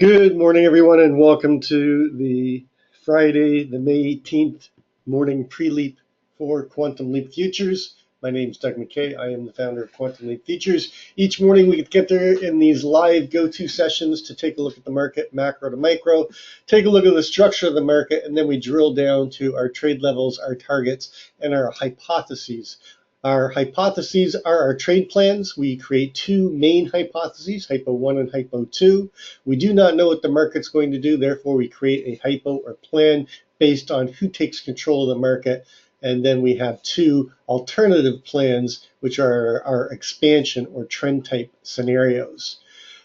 Good morning, everyone, and welcome to the Friday, the May 18th morning pre-leap for Quantum Leap Futures. My name is Doug McKay. I am the founder of Quantum Leap Futures. Each morning we get there in these live go-to sessions to take a look at the market, macro to micro, take a look at the structure of the market, and then we drill down to our trade levels, our targets, and our hypotheses. Our hypotheses are our trade plans. We create two main hypotheses, Hypo 1 and Hypo 2. We do not know what the market's going to do, therefore we create a hypo or plan based on who takes control of the market. And then we have two alternative plans, which are our expansion or trend type scenarios.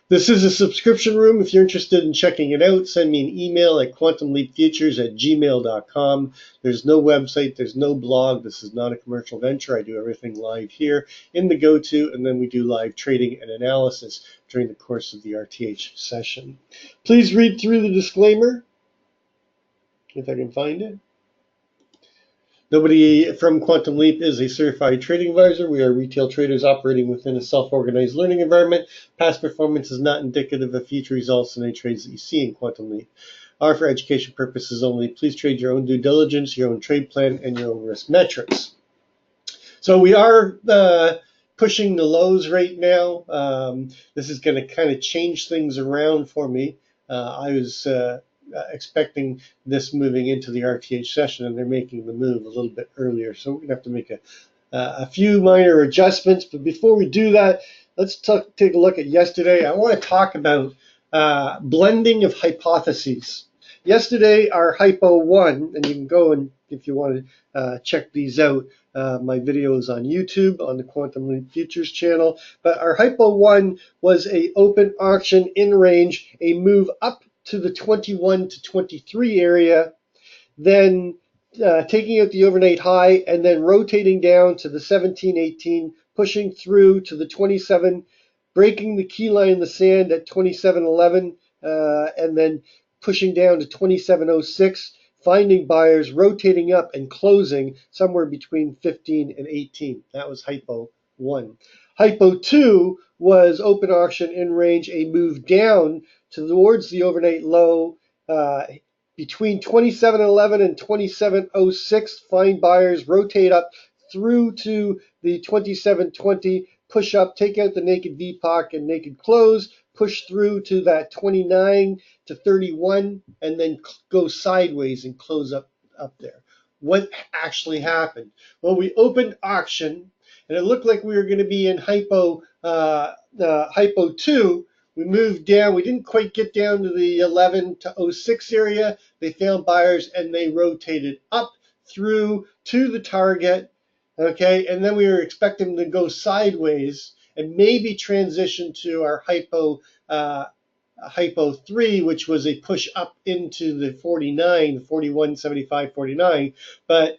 This is a subscription room. If you're interested in checking it out, send me an email at quantumleapfutures@gmail.com. There's no website, there's no blog. This is not a commercial venture. I do everything live here in the go-to, and then we do live trading and analysis during the course of the RTH session. Please read through the disclaimer, if I can find it. Nobody from Quantum Leap is a certified trading advisor. We are retail traders operating within a self-organized learning environment. Past performance is not indicative of future results in any trades that you see in Quantum Leap. Are for education purposes only. Please trade your own due diligence, your own trade plan, and your own risk metrics. So we are pushing the lows right now. This is going to kind of change things around for me. I was expecting this moving into the RTH session, and they're making the move a little bit earlier. So we're going to have to make a few minor adjustments. But before we do that, let's take a look at yesterday. I want to talk about blending of hypotheses. Yesterday, our Hypo 1, and you can go and if you want to check these out, my videos on YouTube on the Quantum Leap Futures channel. But our Hypo 1 was a open auction in range, a move up to the 21 to 23 area, then taking out the overnight high and then rotating down to the 17, 18, pushing through to the 27, breaking the key line in the sand at 27.11, and then pushing down to 27.06, finding buyers, rotating up and closing somewhere between 15 and 18. That was Hypo 1. Hypo 2 was open auction in range, a move down towards the overnight low between 27.11 and 27.06. Find buyers, rotate up through to the 27.20, push up, take out the naked VPOC and naked close, push through to that 29 to 31, and then go sideways and close up there. What actually happened? Well, we opened auction, and it looked like we were going to be in Hypo 2. We moved down. We didn't quite get down to the 11 to 06 area. They found buyers, and they rotated up through to the target. Okay, and then we were expecting to go sideways and maybe transition to our Hypo 3, which was a push up into the 49, 41, 75, 49. But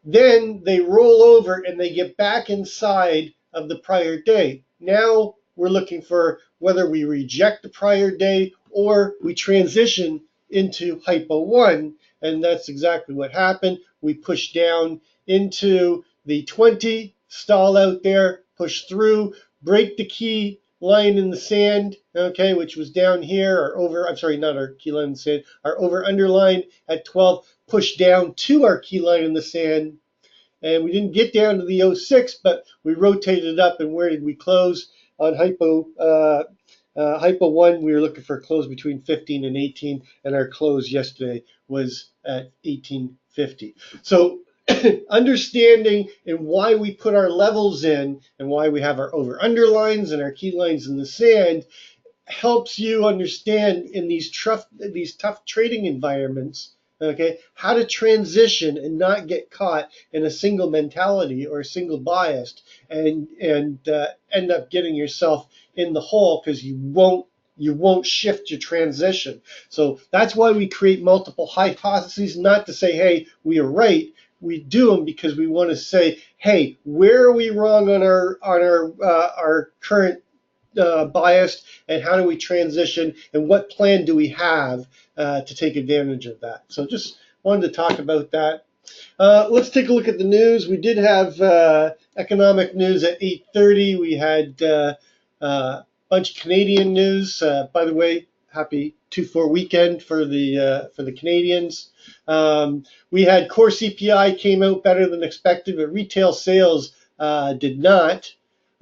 then they roll over and they get back inside of the prior day. Now we're looking for whether we reject the prior day or we transition into Hypo 1. And that's exactly what happened. We pushed down into the 20, stall out there, push through, break the key line in the sand, okay, which was down here, or over, I'm sorry, not our key line in the sand, our over underline at 12, push down to our key line in the sand. And we didn't get down to the 06, but we rotated up, and where did we close? On Hypo 1, we were looking for a close between 15 and 18, and our close yesterday was at 18.50. So understanding and why we put our levels in and why we have our over underlines and our key lines in the sand helps you understand in these tough trading environments, okay, how to transition and not get caught in a single mentality or a single bias and end up getting yourself in the hole because you won't shift your transition. So that's why we create multiple hypotheses, not to say, hey, we are right. We do them because we want to say, hey, where are we wrong on our current biased, and how do we transition, and what plan do we have to take advantage of that? So just wanted to talk about that. Let's take a look at the news. We did have economic news at 8:30. We had a bunch of Canadian news. By the way, happy 2-4 weekend for the Canadians. We had core CPI came out better than expected, but retail sales did not.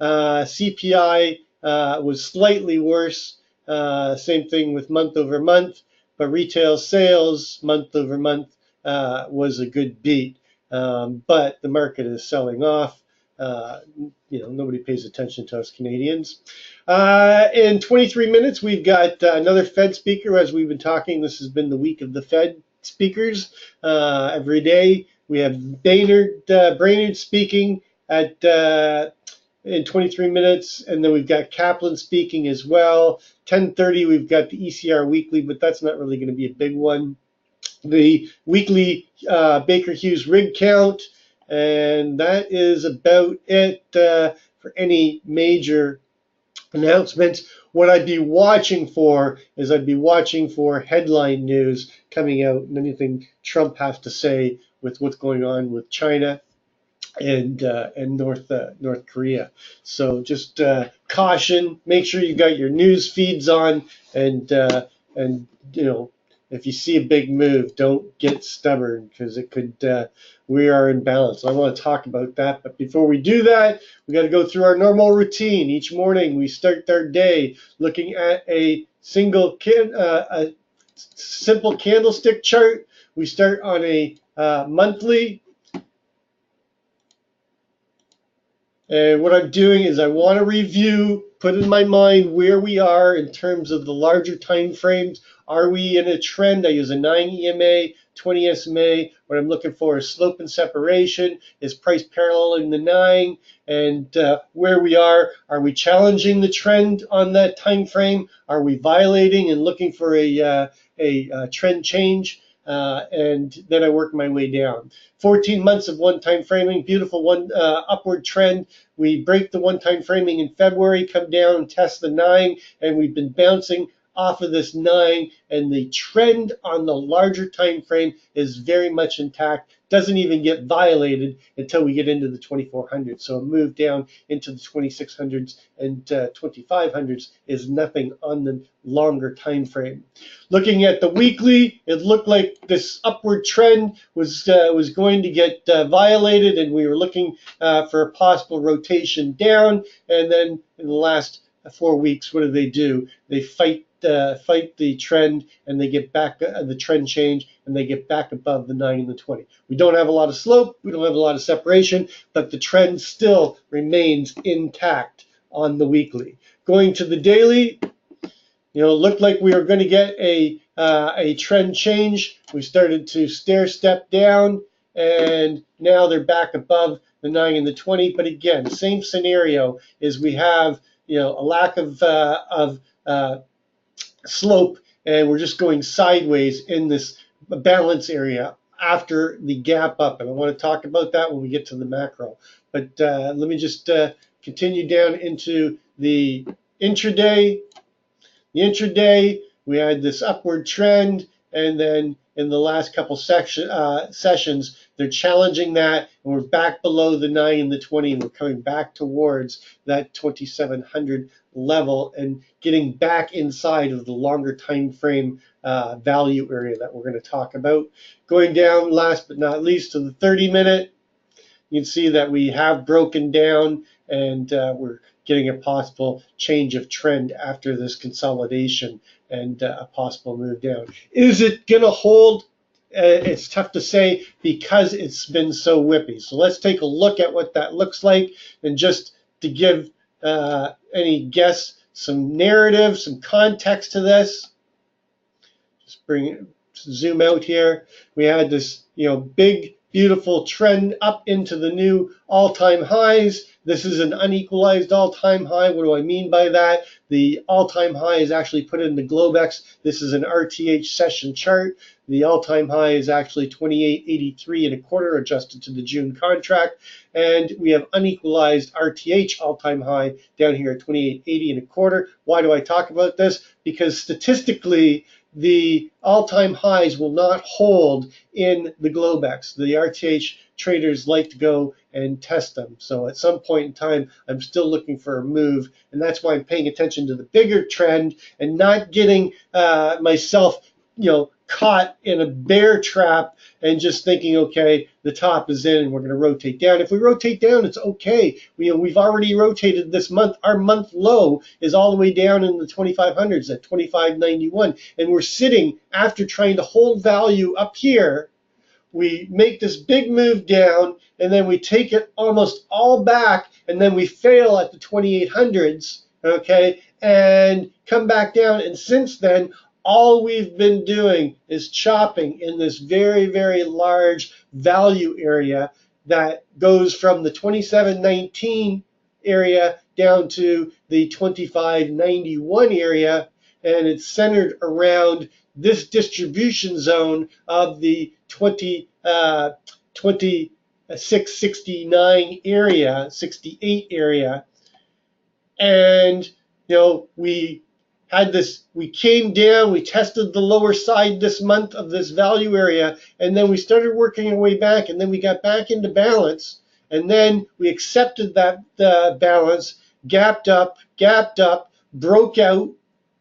CPI was slightly worse. Same thing with month over month, but retail sales month over month was a good beat. But the market is selling off. Nobody pays attention to us Canadians. In 23 minutes, we've got another Fed speaker. As we've been talking, this has been the week of the Fed speakers. Every day we have Brainerd speaking at in 23 minutes, and then we've got Kaplan speaking as well. 10:30, we've got the ECR weekly, but that's not really going to be a big one. The weekly Baker Hughes rig count, and that is about it for any major announcements. What I'd be watching for is headline news coming out and anything Trump has to say with what's going on with China and North Korea. So just caution. Make sure you got your news feeds on, and if you see a big move, don't get stubborn because it could. We are in balance. I want to talk about that, but before we do that, we got to go through our normal routine. Each morning, we start our day looking at a simple candlestick chart. We start on a monthly. And what I'm doing is I want to review, put in my mind where we are in terms of the larger time frames. Are we in a trend? I use a 9 EMA, 20 SMA. What I'm looking for is slope and separation. Is price paralleling the 9? And where we are we challenging the trend on that time frame? Are we violating and looking for a trend change? And then I work my way down. 14 months of one-time framing, beautiful upward trend. We break the one-time framing in February, come down and test the 9, and we've been bouncing off of this 9, and the trend on the larger time frame is very much intact. Doesn't even get violated until we get into the 2400s. So a move down into the 2600s and 2500s is nothing on the longer time frame. Looking at the weekly, it looked like this upward trend was going to get violated, and we were looking for a possible rotation down. And then in the last 4 weeks, what do? They fight the trend, and they get back the trend change, and they get back above the 9 and the 20. We don't have a lot of slope, we don't have a lot of separation, but the trend still remains intact on the weekly. Going to the daily, it looked like we were going to get a trend change. We started to stair step down, and now they're back above the 9 and the 20. But again, same scenario is we have a lack of slope, and we're just going sideways in this balance area after the gap up. And I want to talk about that when we get to the macro. But let me just continue down into the intraday. The intraday, we had this upward trend, and then in the last couple sessions, they're challenging that, and we're back below the 9 and the 20, and we're coming back towards that 2700 level and getting back inside of the longer time frame value area that we're going to talk about. Going down, last but not least, to the 30-minute, you can see that we have broken down, and we're getting a possible change of trend after this consolidation and a possible move down. Is it going to hold? It's tough to say because it's been so whippy. So let's take a look at what that looks like, and just to give any guess, some narrative, some context to this. Just zoom out here. We had this, big, beautiful trend up into the new all-time highs. This is an unequalized all-time high. What do I mean by that? The all-time high is actually put in the Globex. This is an RTH session chart. The all-time high is actually 28.83 adjusted to the June contract. And we have unequalized RTH all-time high down here at 28.80 Why do I talk about this? Because statistically, the all-time highs will not hold in the Globex. The RTH traders like to go and test them. So at some point in time, I'm still looking for a move, and that's why I'm paying attention to the bigger trend and not getting myself, caught in a bear trap and just thinking, okay, the top is in and we're going to rotate down. If we rotate down, it's okay. We've already rotated this month. Our month low is all the way down in the 2500s at 25.91, and we're sitting after trying to hold value up here. We make this big move down, and then we take it almost all back, and then we fail at the 2800s, okay, and come back down. And since then, all we've been doing is chopping in this very, very large value area that goes from the 2719 area down to the 2591 area, and it's centered around this distribution zone of the 2669 area, 68 area. And we came down, we tested the lower side this month of this value area, and then we started working our way back, and then we got back into balance, and then we accepted that balance, gapped up, broke out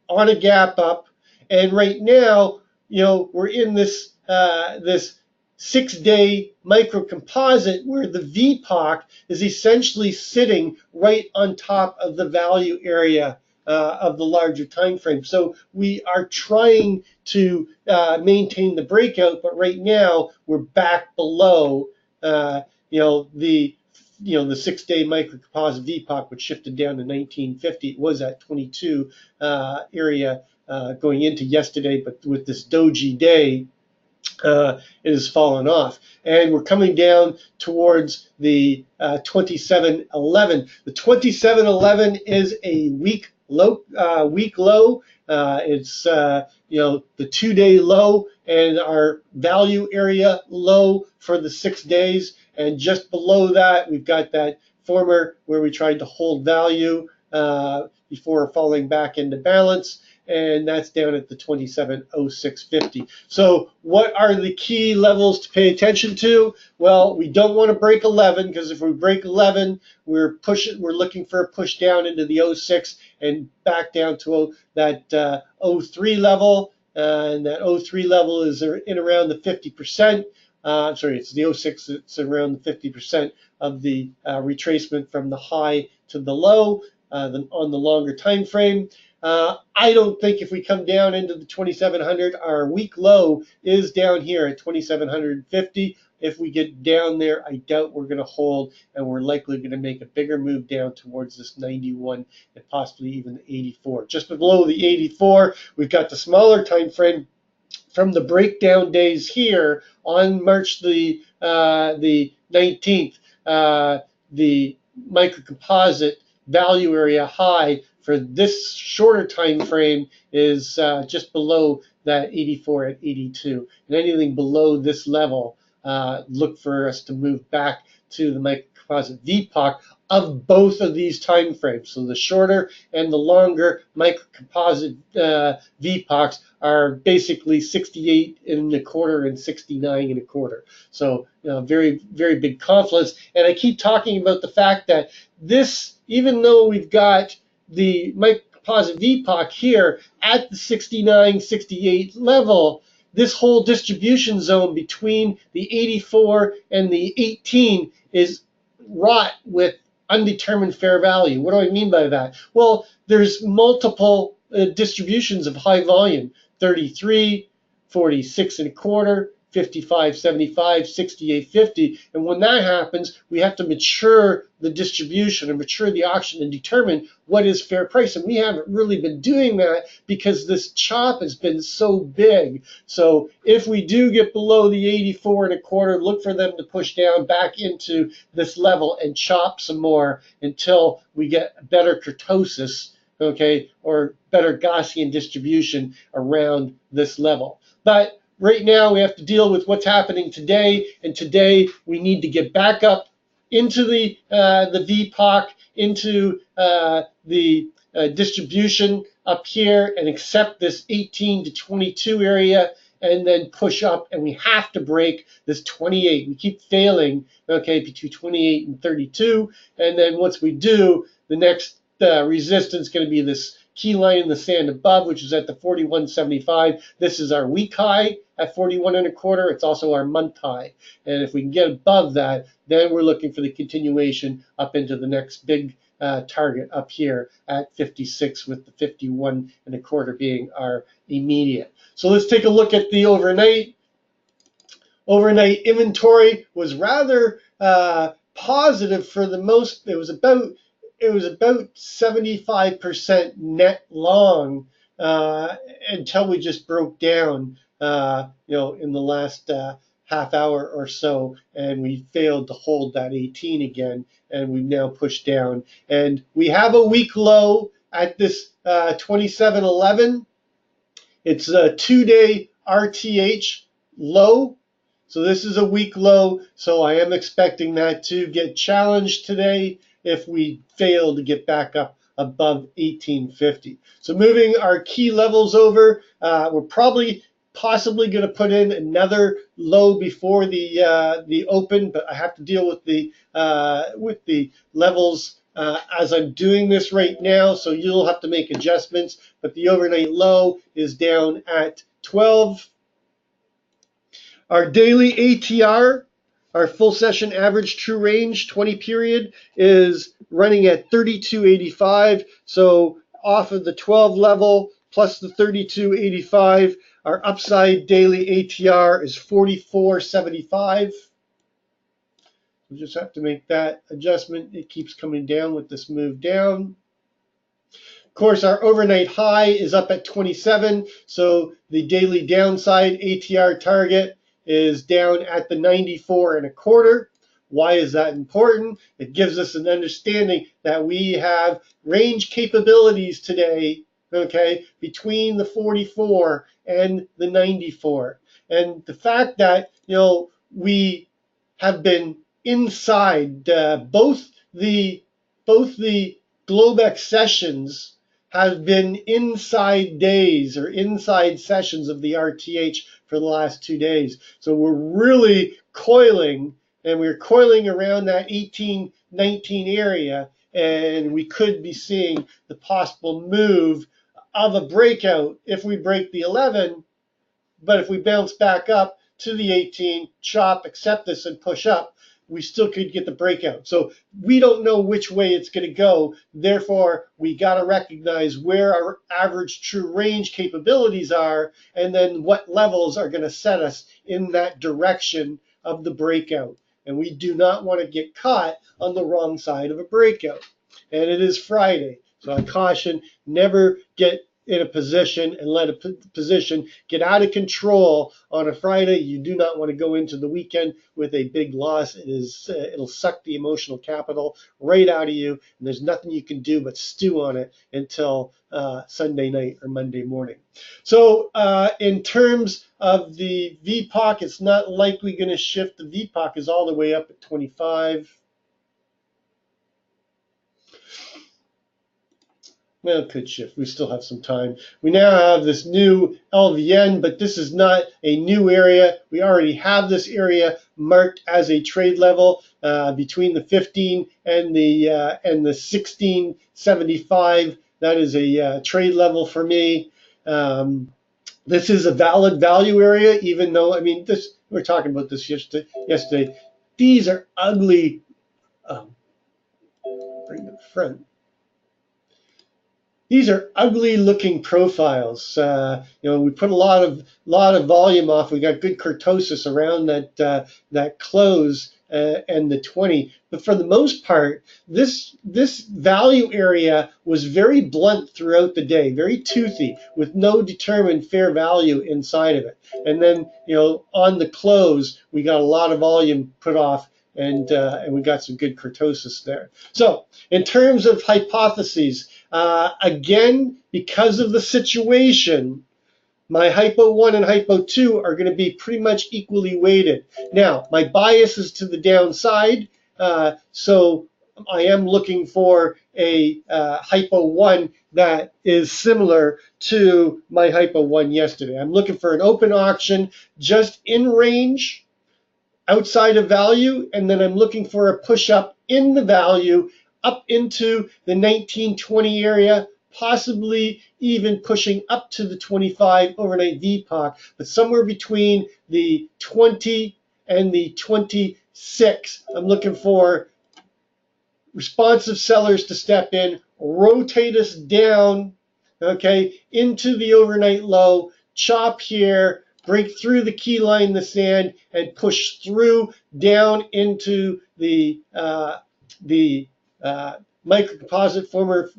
on a gap up, and right now, we're in this 6-day micro composite where the VPOC is essentially sitting right on top of the value area of the larger time frame. So we are trying to maintain the breakout, but right now we're back below the 6-day micro composite VPOC, which shifted down to 1950. It was at 22 area going into yesterday, but with this doji day, it has fallen off, and we're coming down towards the 2711. The 2711 is a week low. It's the 2-day low and our value area low for the 6 days, and just below that we've got that former where we tried to hold value before falling back into balance, and that's down at the 2706.50. So what are the key levels to pay attention to? Well, we don't want to break 11, because if we break 11, we're looking for a push down into the 06 and back down to that 03 level, and that 03 level is in around the 50%. Sorry, it's the 06, it's around the 50% of the retracement from the high to the low on the longer time frame. I don't think if we come down into the 2700, our week low is down here at 2750. If we get down there, I doubt we're going to hold, and we're likely going to make a bigger move down towards this 91 and possibly even the 84. Just below the 84, we've got the smaller time frame from the breakdown days here on March the 19th. The microcomposite value area high for this shorter time frame is just below that 84 at 82, and anything below this level, look for us to move back to the microcomposite VPOC of both of these time frames. So the shorter and the longer microcomposite VPOCs are basically 68 and a quarter and 69 and a quarter. So very, very big confluence. And I keep talking about the fact that this, even though we've got the microcomposite VPOC here at the 69, 68 level, this whole distribution zone between the 84 and the 18 is wrought with undetermined fair value. What do I mean by that? Well, there's multiple distributions of high volume: 33, 46 and a quarter, 55, 75, 68, 50. And when that happens, we have to mature the distribution and mature the auction and determine what is fair price. And we haven't really been doing that because this chop has been so big. So if we do get below the 84 and a quarter, look for them to push down back into this level and chop some more until we get better kurtosis, okay, or better Gaussian distribution around this level. But right now, we have to deal with what's happening today, and today we need to get back up into the VPOC, into the distribution up here, and accept this 18 to 22 area, and then push up, and we have to break this 28. We keep failing, okay, between 28 and 32, and then once we do, the next resistance is going to be this key line in the sand above, which is at the 41.75. This is our week high at 41.25. It's also our month high, and if we can get above that, then we're looking for the continuation up into the next big target up here at 56, with the 51.25 being our immediate. So let's take a look at the overnight. Overnight inventory was rather positive for the most. It was about 75% net long until we just broke down, in the last half hour or so, and we failed to hold that 18 again, and we've now pushed down. And we have a week low at this 27.11. It's a 2-day RTH low. So this is a week low, so I am expecting that to get challenged today if we fail to get back up above 1850. So moving our key levels over, we're possibly going to put in another low before the open, but I have to deal with the levels as I'm doing this right now, so you'll have to make adjustments. But the overnight low is down at 12. Our daily ATR, our full session average true range 20 period, is running at 32.85. So off of the 12 level plus the 32.85, our upside daily ATR is 44.75. We just have to make that adjustment. It keeps coming down with this move down. Of course, our overnight high is up at 27, so the daily downside ATR target is down at the 94.25. Why is that important? It gives us an understanding that we have range capabilities today, okay, between the 44 and the 94. And the fact that, we have been inside both the Globex sessions have been inside days or inside sessions of the RTH for the last 2 days. So we're really coiling, and we're coiling around that 18-19 area, and we could be seeing the possible move of a breakout if we break the 11. But if we bounce back up to the 18, chop, accept this, and push up, we still could get the breakout. So we don't know which way it's going to go. Therefore, we got to recognize where our average true range capabilities are, and then what levels are going to set us in that direction of the breakout. And we do not want to get caught on the wrong side of a breakout. And it is Friday, so I caution, never get in a position and let a position get out of control on a Friday. You do not want to go into the weekend with a big loss. It'll suck the emotional capital right out of you, and there's nothing you can do but stew on it until Sunday night or Monday morning. So in terms of the VPOC, it's not likely going to shift. The VPOC is all the way up at 25. Well, it could shift. We still have some time. We now have this new LVN, but this is not a new area. We already have this area marked as a trade level between the 15 and the 16.75. That is a trade level for me. This is a valid value area, even though, we were talking about this yesterday. These are ugly. Bring to the front. These are ugly looking profiles. We put a lot of volume off. We got good kurtosis around that close and the 20. But for the most part, this value area was very blunt throughout the day, very toothy, with no determined fair value inside of it. And then, on the close, we got a lot of volume put off, and we got some good kurtosis there. So in terms of hypotheses, again, because of the situation, my hypo 1 and hypo 2 are going to be pretty much equally weighted. Now, my bias is to the downside, so I am looking for a hypo 1 that is similar to my hypo 1 yesterday. I'm looking for an open auction just in range outside of value, and then I'm looking for a push up in the value up into the 1920 area, possibly even pushing up to the 25 overnight VPOC, but somewhere between the 20 and the 26. I'm looking for responsive sellers to step in, rotate us down, okay, into the overnight low, chop here, break through the key line in the sand, and push through down into the microcomposite former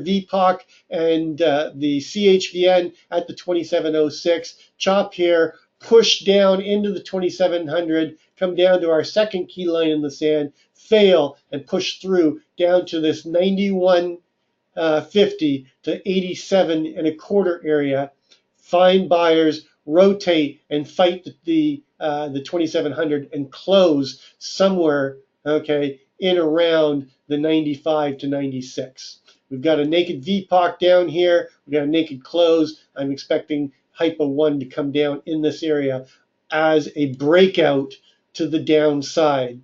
VPOC and the CHVN at the 2706. Chop here, push down into the 2700, come down to our second key line in the sand, fail, and push through down to this 91.50 to 87 and a quarter area. Find buyers, rotate, and fight the 2700 and close somewhere, okay, in around the 95 to 96. We've got a naked VPOC down here. We've got a naked close. I'm expecting hypo 1 to come down in this area as a breakout to the downside.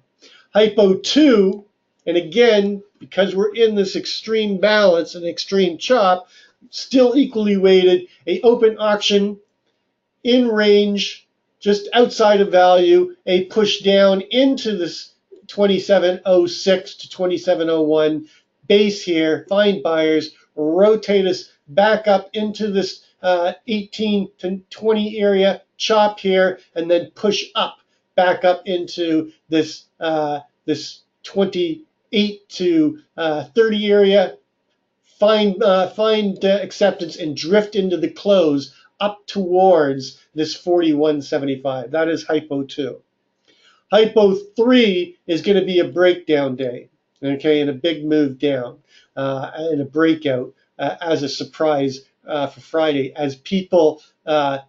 Hypo 2, and again, because we're in this extreme balance and extreme chop, still equally weighted, a open auction in range, just outside of value, a push down into this 2706 to 2701 base here, find buyers, rotate us back up into this 18 to 20 area, chop here, and then push up back up into this this 28 to 30 area, find acceptance and drift into the close up towards this 41.75. That is hypo 2. Hypo 3 is going to be a breakdown day, okay, and a big move down and a breakout as a surprise for Friday as people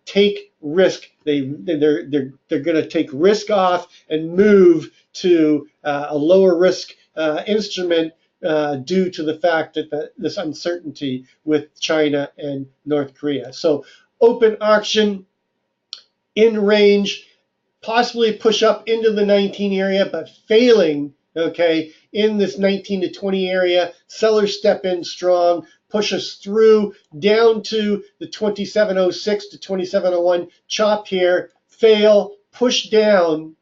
take risk. They're going to take risk off and move to a lower risk instrument due to the fact that this uncertainty with China and North Korea. So open auction in range, possibly push up into the 19 area, but failing, okay, in this 19 to 20 area. Sellers step in strong, push us through down to the 2706 to 2701, chop here, fail, push down,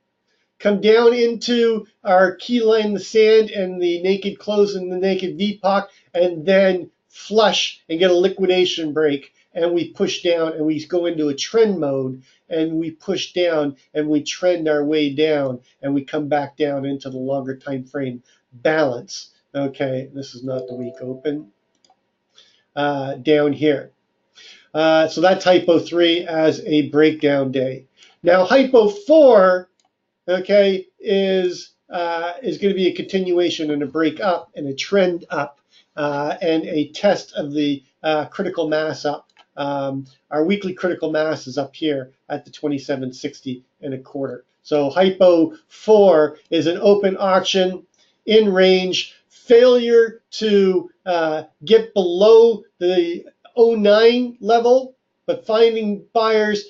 come down into our key line in the sand and the naked close and the naked VPOC, and then flush and get a liquidation break. And we push down and we go into a trend mode and we push down and we trend our way down and we come back down into the longer time frame balance. Okay, this is not the week open. Down here. So that's hypo 3 as a breakdown day. Now hypo 4, okay, is going to be a continuation and a break up and a trend up and a test of the critical mass up. Our weekly critical mass is up here at the 2760 and a quarter. So hypo 4 is an open auction in range, failure to get below the 09 level, but finding buyers,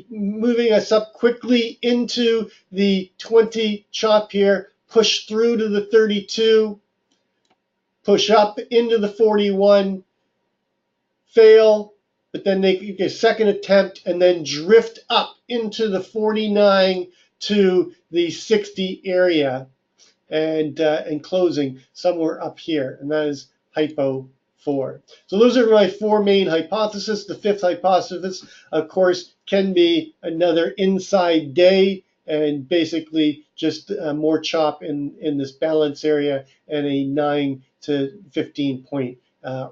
moving us up quickly into the 20 chop here, push through to the 32, push up into the 41, fail, but then they get a second attempt and then drift up into the 49 to the 60 area and closing somewhere up here, and that is hypo 4. So those are my 4 main hypotheses. The 5th hypothesis, of course, can be another inside day and basically just more chop in this balance area and a 9 to 15 point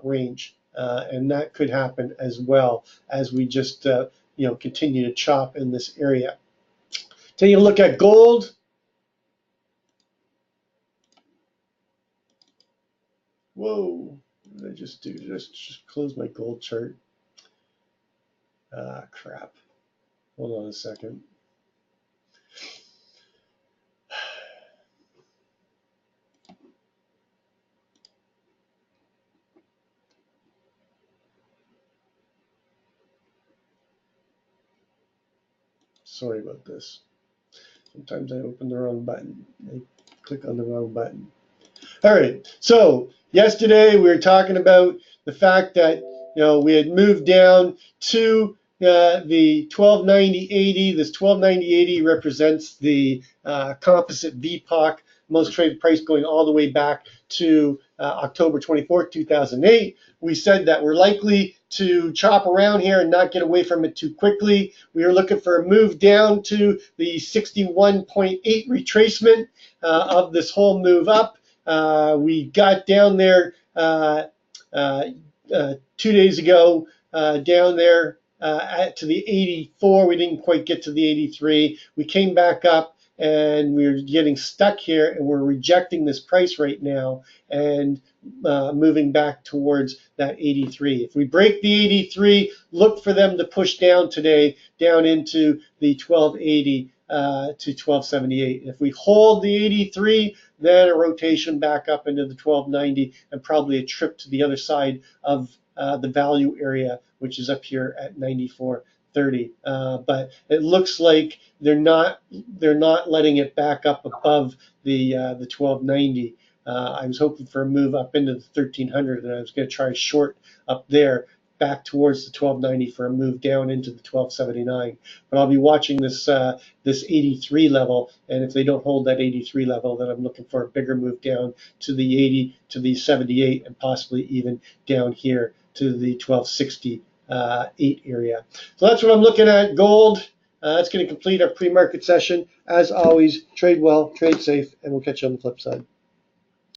range. And that could happen as well as we just continue to chop in this area. Taking a look at gold. Whoa, what did I just do? Just close my gold chart. Crap. Hold on a second. Sorry about this. Sometimes I open the wrong button. I click on the wrong button. All right. So yesterday we were talking about the fact that we had moved down to the 1290.80. This 1290.80 represents the composite VPOC, most traded price, going all the way back to October 24th, 2008. We said that we're likely to chop around here and not get away from it too quickly. We were looking for a move down to the 61.8 retracement of this whole move up. We got down there 2 days ago, down there to the 84. We didn't quite get to the 83. We came back up and we're getting stuck here, and we're rejecting this price right now and moving back towards that 83. If we break the 83, look for them to push down today, down into the 1280 to 1278. If we hold the 83, then a rotation back up into the 1290 and probably a trip to the other side of the value area, which is up here at 94.30. But it looks like they're not letting it back up above the 1290. I was hoping for a move up into the 1300, and I was going to try short up there back towards the 1290 for a move down into the 1279. But I'll be watching this 83 level, and if they don't hold that 83 level, then I'm looking for a bigger move down to the 80, to the 78, and possibly even down here to the 1268 area. So that's what I'm looking at. Gold. That's going to complete our pre-market session. As always, trade well, trade safe, and we'll catch you on the flip side.